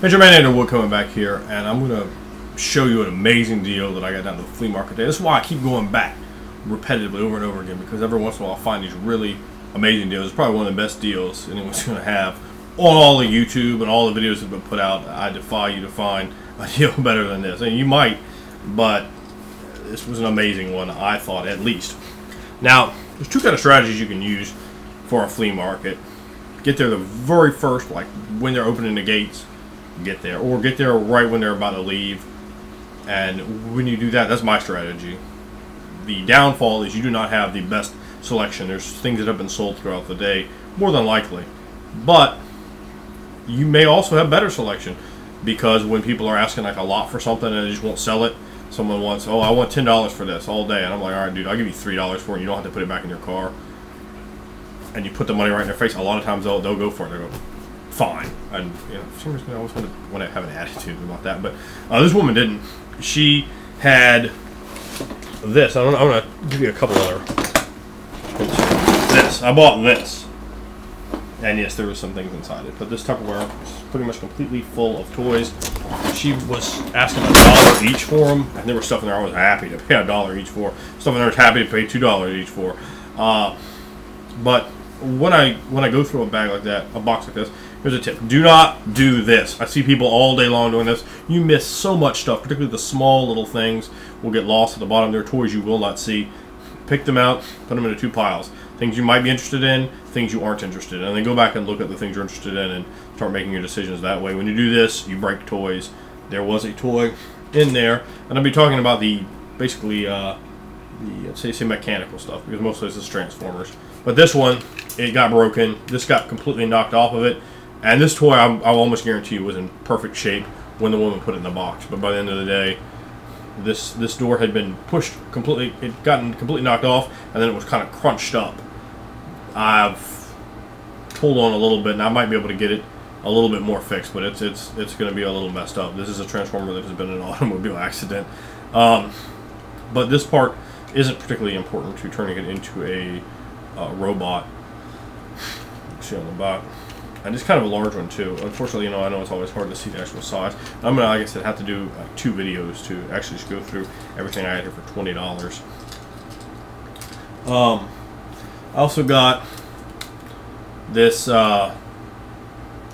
Hey, Jermaine Underwood coming back here, and I'm going to show you an amazing deal that I got down to the flea market today. This is why I keep going back repetitively over and over again, because every once in a while I find these really amazing deals. It's probably one of the best deals anyone's going to have on all the YouTube and all the videos that have been put out. I defy you to find a deal better than this. And you might, but this was an amazing one, I thought, at least. Now, there's two kind of strategies you can use for a flea market. Get there the very first, like when they're opening the gates, get there. Or get there right when they're about to leave. And when you do that, that's my strategy. The downfall is you do not have the best selection. There's things that have been sold throughout the day, more than likely. But you may also have better selection, because when people are asking like a lot for something and they just won't sell it, someone wants, oh, I want $10 for this all day, and I'm like, all right, dude, I'll give you $3 for it, and you don't have to put it back in your car. And you put the money right in their face. A lot of times they'll go for it. They go, fine. And you know, for some reason I always want to have an attitude about that. But this woman didn't. She had this. I'm gonna give you a couple other. This. I bought this. And yes, there was some things inside it, but this Tupperware was pretty much completely full of toys. She was asking $1 each for them, and there was stuff in there I was happy to pay $1 each for. Stuff in there I was happy to pay $2 each for. But when I go through a bag like that, a box like this, here's a tip: do not do this. I see people all day long doing this. You miss so much stuff, particularly the small little things will get lost at the bottom. There are toys you will not see. Pick them out, put them into two piles. Things you might be interested in, things you aren't interested in. And then go back and look at the things you're interested in and start making your decisions that way. When you do this, you break toys. There was a toy in there, and I'll be talking about the, basically, say mechanical stuff, because most of this is Transformers. But this one, it got broken. This got completely knocked off of it. And this toy, I'll almost guarantee you, was in perfect shape when the woman put it in the box. But by the end of the day, this door had been pushed completely, it gotten completely knocked off, and then it was kind of crunched up. I've pulled on a little bit, and I might be able to get it a little bit more fixed, but it's going to be a little messed up. This is a Transformer that has been in an automobile accident. But this part isn't particularly important to turning it into a robot. See on the back. And it's kind of a large one too. Unfortunately, you know, I know it's always hard to see the actual size. I'm gonna, like I said, have to do like 2 videos to actually just go through everything I had here for $20. I also got this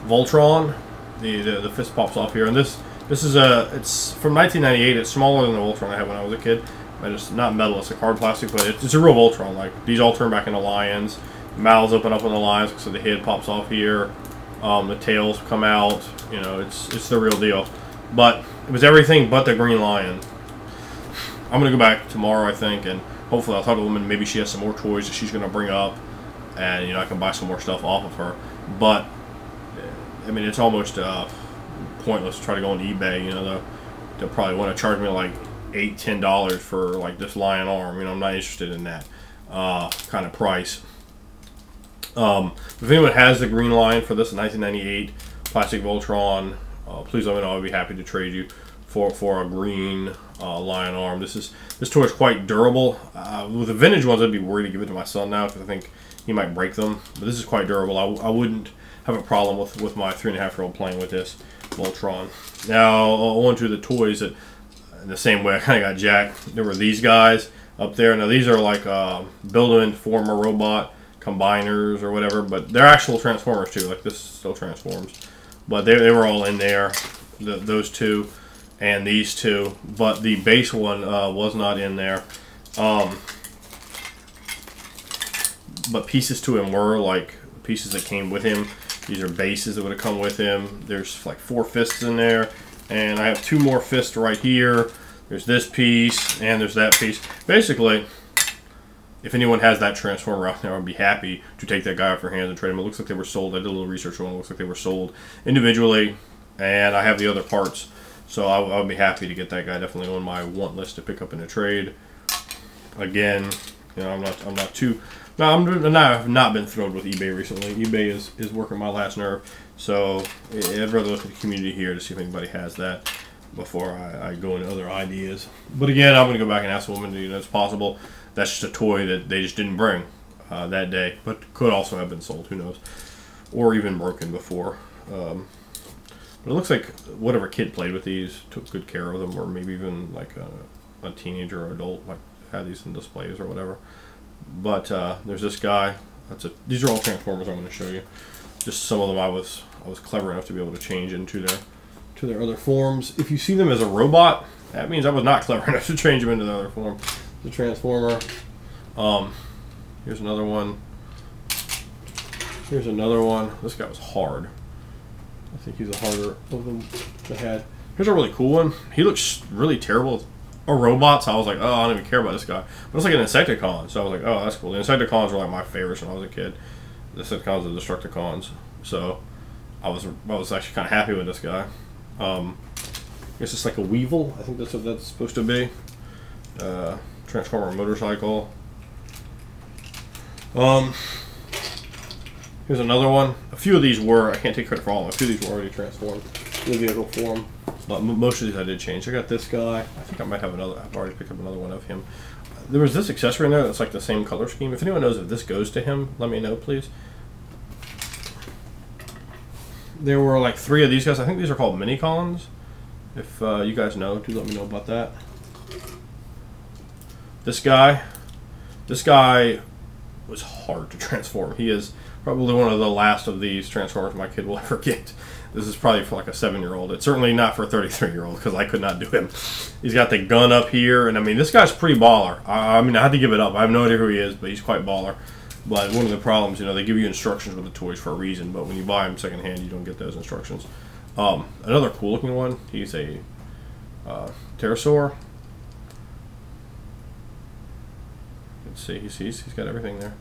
Voltron. The fist pops off here, and this is it's from 1998. It's smaller than the Voltron I had when I was a kid. And it's not metal; it's a hard plastic, but it's a real Voltron. Like these all turn back into lions. Mouths open up on the lions, so the head pops off here. The tails come out. You know, it's the real deal. But it was everything but the green lion. I'm gonna go back tomorrow, I think, and hopefully I'll talk to the woman. Maybe she has some more toys that she's gonna bring up, and you know, I can buy some more stuff off of her. But I mean, it's almost pointless to try to go on eBay. You know, they'll probably want to charge me like $8–10 for like this lion arm. You know, I'm not interested in that kind of price. If anyone has the green lion for this 1998 plastic Voltron, please let me know. I'll be happy to trade you for a green lion arm. This toy is quite durable. With the vintage ones, I'd be worried to give it to my son now, because I think he might break them. But this is quite durable. I wouldn't have a problem with my 3.5-year-old playing with this Voltron. Now on to the toys that, in the same way I kind of got jacked. There were these guys up there. Now these are like build-in form a robot combiners or whatever, but they're actual Transformers too. Like this still transforms, but they were all in there. Those two and these two, but the base one was not in there. But pieces to him were, like pieces that came with him. These are bases that would have come with him. There's like 4 fists in there, and I have 2 more fists right here. There's this piece and there's that piece. Basically, if anyone has that Transformer out there, I'd be happy to take that guy off your hands and trade him. It looks like they were sold. I did a little research on it. It looks like they were sold individually, and I have the other parts, so I would be happy to get that guy definitely on my want list to pick up in a trade. Again, you know, I've not been thrilled with eBay recently. eBay is working my last nerve, so I'd rather look at the community here to see if anybody has that before I go into other ideas. But again, I'm going to go back and ask the woman, you know, it's possible that's just a toy that they just didn't bring that day, but could also have been sold, who knows, or even broken before. But it looks like whatever kid played with these took good care of them, or maybe even like a teenager or adult like had these in displays or whatever. But there's this guy. These are all Transformers I'm going to show you. Just some of them I was clever enough to be able to change into their other forms. If you see them as a robot, that means I was not clever enough to change them into the other form. The Transformer. Here's another one. Here's another one. This guy was hard. I think he's a harder of them to had. Here's a really cool one. He looks really terrible. A robot, so I was like, oh, I don't even care about this guy. But it's like an Insecticon, so I was like, oh, that's cool. The Insecticons were like my favorites when I was a kid. The Insecticons and the Destructicons. So I was actually kind of happy with this guy. I guess it's like a Weevil. I think that's what that's supposed to be. Transformer motorcycle. Here's another one. A few of these were, I can't take credit for all of them, a few of these were already transformed in the vehicle form. But most of these I did change. I got this guy. I think I might have another. I've already picked up another one of him. There was this accessory in there that's like the same color scheme. If anyone knows if this goes to him, let me know, please. There were like 3 of these guys. I think these are called Minicons. If you guys know, do let me know about that. This guy was hard to transform. He is probably one of the last of these Transformers my kid will ever get. This is probably for like a 7-year-old. It's certainly not for a 33-year-old because I could not do him. He's got the gun up here, and I mean, this guy's pretty baller. I mean, I had to give it up. I have no idea who he is, but he's quite baller. But one of the problems, you know, they give you instructions with the toys for a reason, but when you buy them secondhand, you don't get those instructions. Another cool-looking one. He's a pterosaur. Let's see. He's got everything there.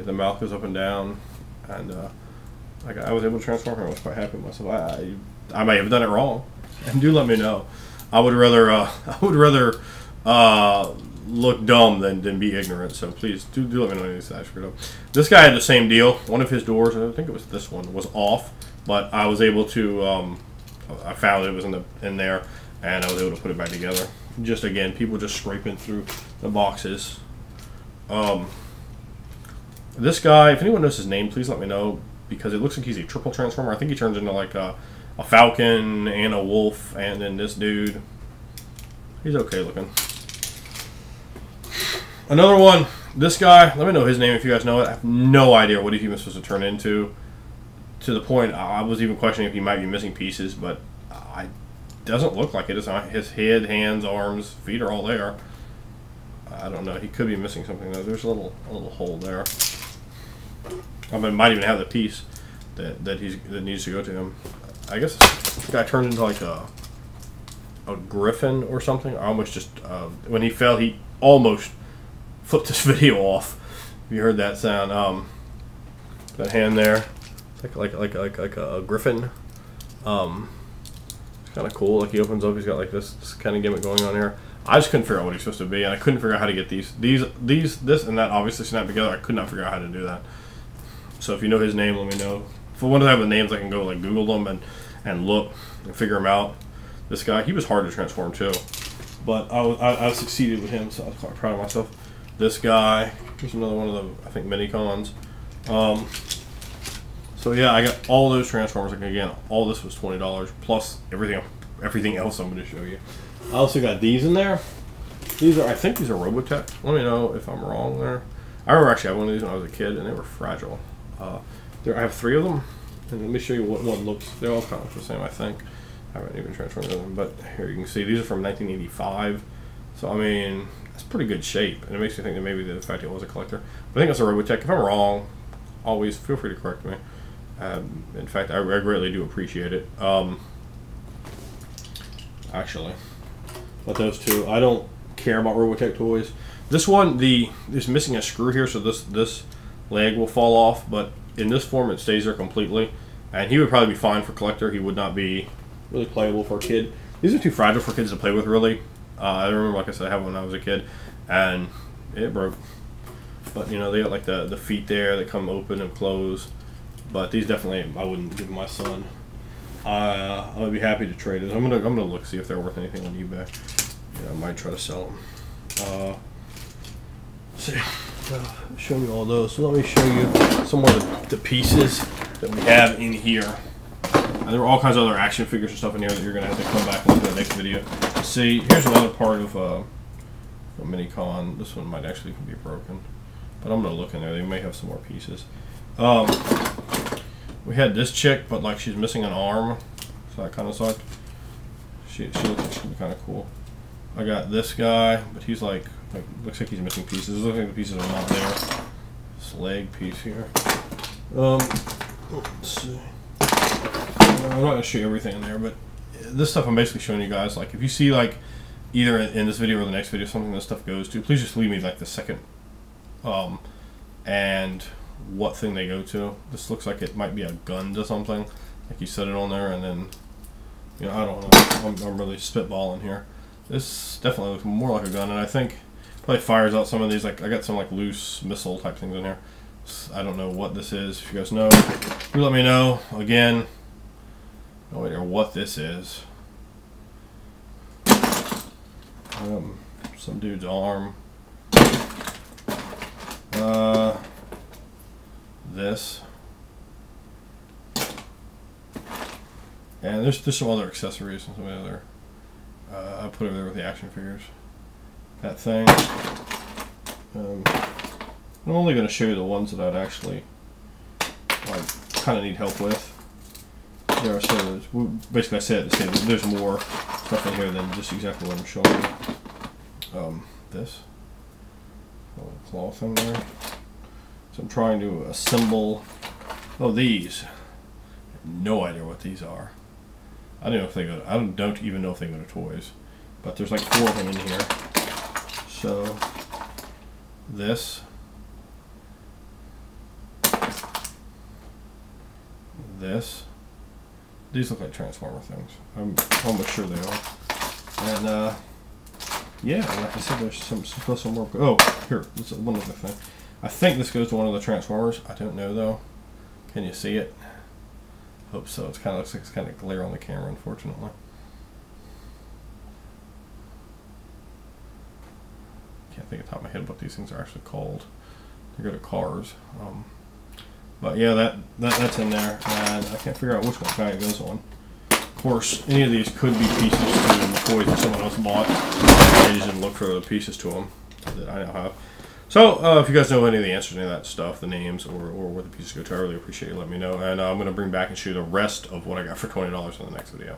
The mouth goes up and down, and like I was able to transform him. I was quite happy with myself. I may have done it wrong, and do let me know. I would rather look dumb than be ignorant. So please do let me know any of these I screwed up. This guy had the same deal. One of his doors, I think it was this one, was off, but I was able to. I found it was in there, and I was able to put it back together. Just again, people just scraping through the boxes. This guy, if anyone knows his name, please let me know, because it looks like he's a triple transformer. I think he turns into like a falcon and a wolf, and then this dude. He's okay looking. Another one, this guy, let me know his name if you guys know it. I have no idea what he's even supposed to turn into. To the point, I was even questioning if he might be missing pieces, but it doesn't look like it. His head, hands, arms, feet are all there. I don't know. He could be missing something though. There's a little hole there. I mean, might even have the piece that needs to go to him. I guess this guy turned into like a griffin or something. I almost just when he fell, he almost flipped this video off. If you heard that sound, that hand there, it's like a griffin. It's kind of cool. Like he opens up, he's got like this kind of gimmick going on here. I just couldn't figure out what he's supposed to be, and I couldn't figure out how to get this and that obviously snapped together. I could not figure out how to do that. So if you know his name, let me know. If I want to have the names, I can go like Google them and look and figure them out. This guy, he was hard to transform too, but I succeeded with him, so I was quite proud of myself. This guy, here's another one of the, I think, Minicons. So yeah, I got all those Transformers. Like again, all this was $20 plus everything else I'm going to show you. I also got these in there. I think these are Robotech. Let me know if I'm wrong there. I remember actually having one of these when I was a kid, and they were fragile. I have 3 of them, and let me show you what one looks. They all kind of look the same, I think. I haven't even transformed them, but here you can see these are from 1985. So I mean, that's pretty good shape, and it makes me think that maybe the fact it was a collector. But I think that's a Robotech. If I'm wrong, always feel free to correct me. In fact, I greatly do appreciate it. Actually, but those 2, I don't care about Robotech toys. This one, is missing a screw here, so this leg will fall off. But in this form, it stays there completely, and he would probably be fine for collector. He would not be really playable for a kid. These are too fragile for kids to play with, really. I remember, like I said, I had one when I was a kid, and it broke. But you know, they got like the feet there that come open and close. But these definitely, I wouldn't give my son. I would be happy to trade it. I'm gonna look see if they're worth anything on eBay. Yeah, I might try to sell them. See, show me all those. So let me show you some more of the pieces that we have in here. And there were all kinds of other action figures and stuff in here that you're going to have to come back and look at the next video. See, here's another part of a mini-con. This one might actually be broken. But I'm going to look in there. They may have some more pieces. We had this chick, but like she's missing an arm. So that kind of sucked. She looks like she'd be kind of cool. I got this guy, but he's like looks like he's missing pieces. It looks like the pieces are not there. This leg piece here. Let's see. I'm not going to show you everything in there, but this stuff I'm basically showing you guys. Like, if you see like either in this video or the next video something this stuff goes to, please just leave me like the second and what thing they go to. This looks like it might be a gun to something. Like you set it on there and then, you know, I don't know. I'm really spitballing here. This definitely looks more like a gun, and I think probably fires out some of these. Like I got some like loose missile type things in there. I don't know what this is. If you guys know, you let me know. Again, no idea what this is. Some dude's arm. This. And there's some other accessories and some other. I put it over there with the action figures. That thing. I'm only going to show you the ones that I'd actually like kind of need help with. There, so basically I said there's more stuff in here than just exactly what I'm showing you. This little claw thing there. So I'm trying to assemble. Oh, these. I have no idea what these are. I don't know if they go. I don't even know if they go to toys, but there's like 4 of them in here. So this. This. These look like Transformer things. I'm almost sure they are. And yeah, like I said, there's some more. Oh, here, this is one other thing. I think this goes to one of the Transformers. I don't know though. Can you see it? Hope so. It kind of looks like it's kind of glare on the camera, unfortunately. Can't think off the top of my head what these things are actually called. They go to cars. But yeah, that's in there, and I can't figure out which one kind it goes on. Of course, any of these could be pieces to the toys that someone else bought. I just didn't look for the pieces to them that I now have. So, if you guys know any of the answers to any of that stuff, the names, or where the pieces go to, I really appreciate you letting me know. And I'm going to bring back and show you the rest of what I got for $20 in the next video.